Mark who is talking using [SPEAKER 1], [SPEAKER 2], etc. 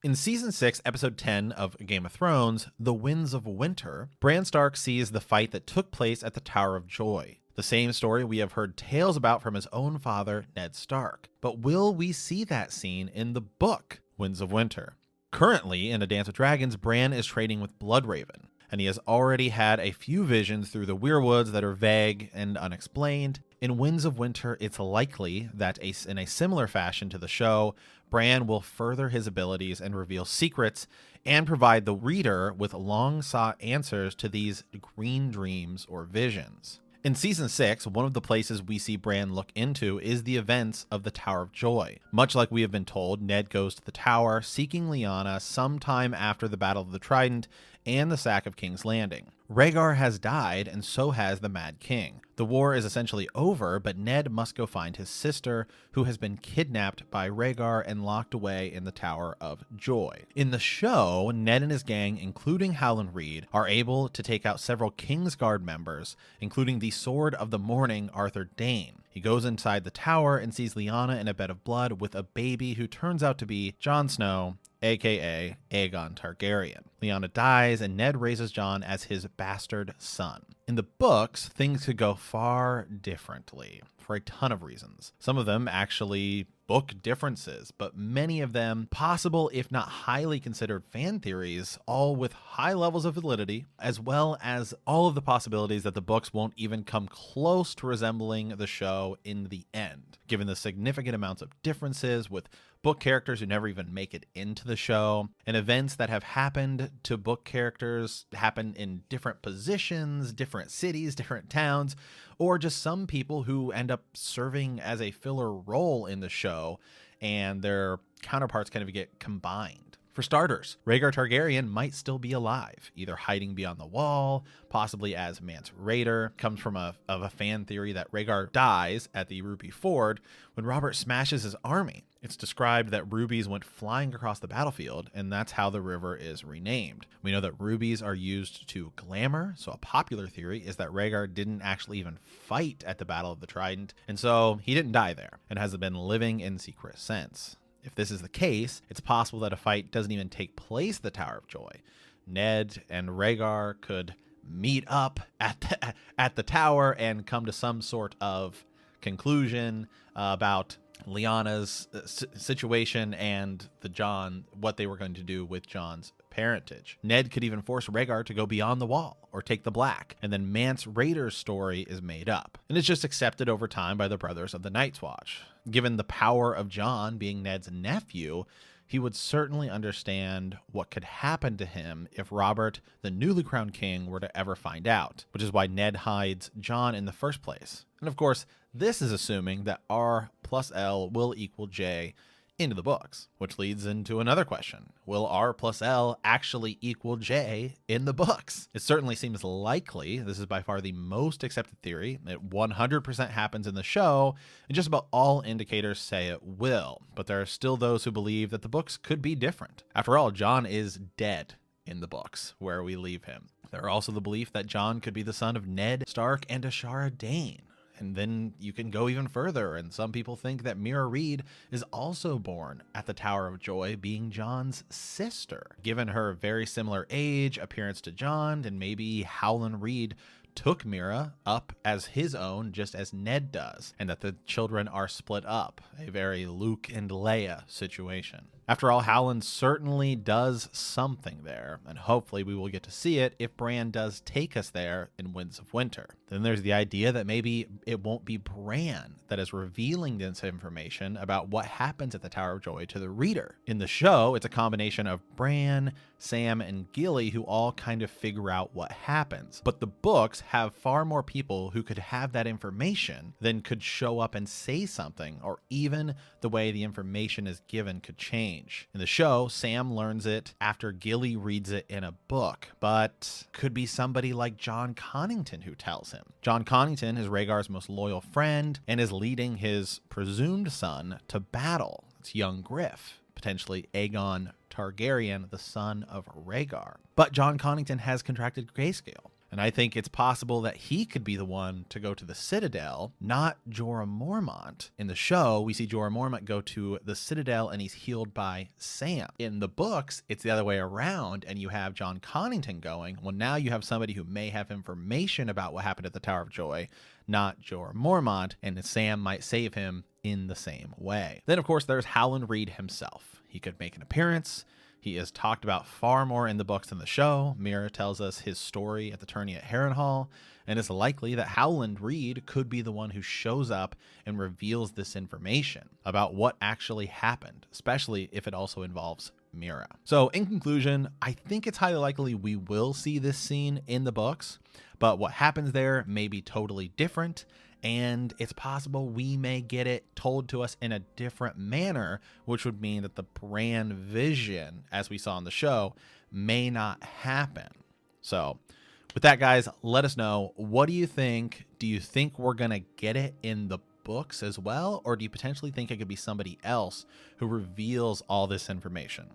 [SPEAKER 1] In Season 6, Episode 10 of Game of Thrones, The Winds of Winter, Bran Stark sees the fight that took place at the Tower of Joy. The same story we have heard tales about from his own father, Ned Stark. But will we see that scene in the book, Winds of Winter? Currently, in A Dance with Dragons, Bran is trading with Bloodraven, and he has already had a few visions through the Weirwoods that are vague and unexplained. In Winds of Winter, it's likely that in a similar fashion to the show, Bran will further his abilities and reveal secrets and provide the reader with long-sought answers to these green dreams or visions. In Season 6, one of the places we see Bran look into is the events of the Tower of Joy. Much like we have been told, Ned goes to the tower seeking Lyanna sometime after the Battle of the Trident and the sack of King's Landing. Rhaegar has died, and so has the Mad King. The war is essentially over, but Ned must go find his sister, who has been kidnapped by Rhaegar and locked away in the Tower of Joy. In the show, Ned and his gang, including Howland Reed, are able to take out several Kingsguard members, including the Sword of the Morning Arthur Dayne. He goes inside the tower and sees Lyanna in a bed of blood with a baby who turns out to be Jon Snow, aka Aegon Targaryen. Lyanna dies, and Ned raises Jon as his bastard son. In the books, things could go far differently for a ton of reasons. Some of them actually book differences, but many of them possible, if not highly considered fan theories, all with high levels of validity, as well as all of the possibilities that the books won't even come close to resembling the show in the end, given the significant amounts of differences with book characters who never even make it into the show, and events that have happened to book characters happen in different positions, different cities, different towns, or just some people who end up serving as a filler role in the show and their counterparts kind of get combined. For starters, Rhaegar Targaryen might still be alive, either hiding beyond the wall, possibly as Mance Rayder. Comes from a fan theory that Rhaegar dies at the Ruby Ford when Robert smashes his army. It's described that rubies went flying across the battlefield, and that's how the river is renamed. We know that rubies are used to glamour, so a popular theory is that Rhaegar didn't actually even fight at the Battle of the Trident, and so he didn't die there, and has been living in secret since. If this is the case, it's possible that a fight doesn't even take place at the Tower of Joy. Ned and Rhaegar could meet up at the tower and come to some sort of conclusion about Lyanna's situation and what they were going to do with Jon's parentage. Ned could even force Rhaegar to go beyond the wall or take the black, and then Mance Rayder's story is made up. And it's just accepted over time by the brothers of the Night's Watch. Given the power of Jon being Ned's nephew, he would certainly understand what could happen to him if Robert, the newly crowned king, were to ever find out, which is why Ned hides Jon in the first place. And of course, this is assuming that R plus L will equal J into the books, which leads into another question. Will R plus L actually equal J in the books? It certainly seems likely. This is by far the most accepted theory. It 100% happens in the show, and just about all indicators say it will. But there are still those who believe that the books could be different. After all, Jon is dead in the books, where we leave him. There are also the belief that Jon could be the son of Ned Stark and Ashara Dayne. And then you can go even further, and some people think that Mira Reed is also born at the Tower of Joy, being Jon's sister. Given her very similar age, appearance to Jon, and maybe Howland Reed took Mira up as his own, just as Ned does, and that the children are split up, a very Luke and Leia situation. After all, Howland certainly does something there, and hopefully we will get to see it if Bran does take us there in Winds of Winter. Then there's the idea that maybe it won't be Bran that is revealing this information about what happens at the Tower of Joy to the reader. In the show, it's a combination of Bran, Sam, and Gilly who all kind of figure out what happens. But the books have far more people who could have that information than could show up and say something, or even the way the information is given could change. In the show, Sam learns it after Gilly reads it in a book, but could be somebody like Jon Connington who tells him. Jon Connington is Rhaegar's most loyal friend and is leading his presumed son to battle. It's young Griff, potentially Aegon Targaryen, the son of Rhaegar. But Jon Connington has contracted grayscale. And I think it's possible that he could be the one to go to the Citadel, not Jorah Mormont. In the show, we see Jorah Mormont go to the Citadel and he's healed by Sam. In the books, it's the other way around, and you have John Connington going. Well, now you have somebody who may have information about what happened at the Tower of Joy, not Jorah Mormont, and Sam might save him in the same way. Then, of course, there's Howland Reed himself. He could make an appearance. He is talked about far more in the books than the show. Mira tells us his story at the tourney at Harrenhal, and it's likely that Howland Reed could be the one who shows up and reveals this information about what actually happened, especially if it also involves Mira. So in conclusion, I think it's highly likely we will see this scene in the books, but what happens there may be totally different, and it's possible we may get it told to us in a different manner, which would mean that the Bran vision, as we saw in the show, may not happen. So with that, guys, let us know. What do you think? Do you think we're going to get it in the books as well? Or do you potentially think it could be somebody else who reveals all this information?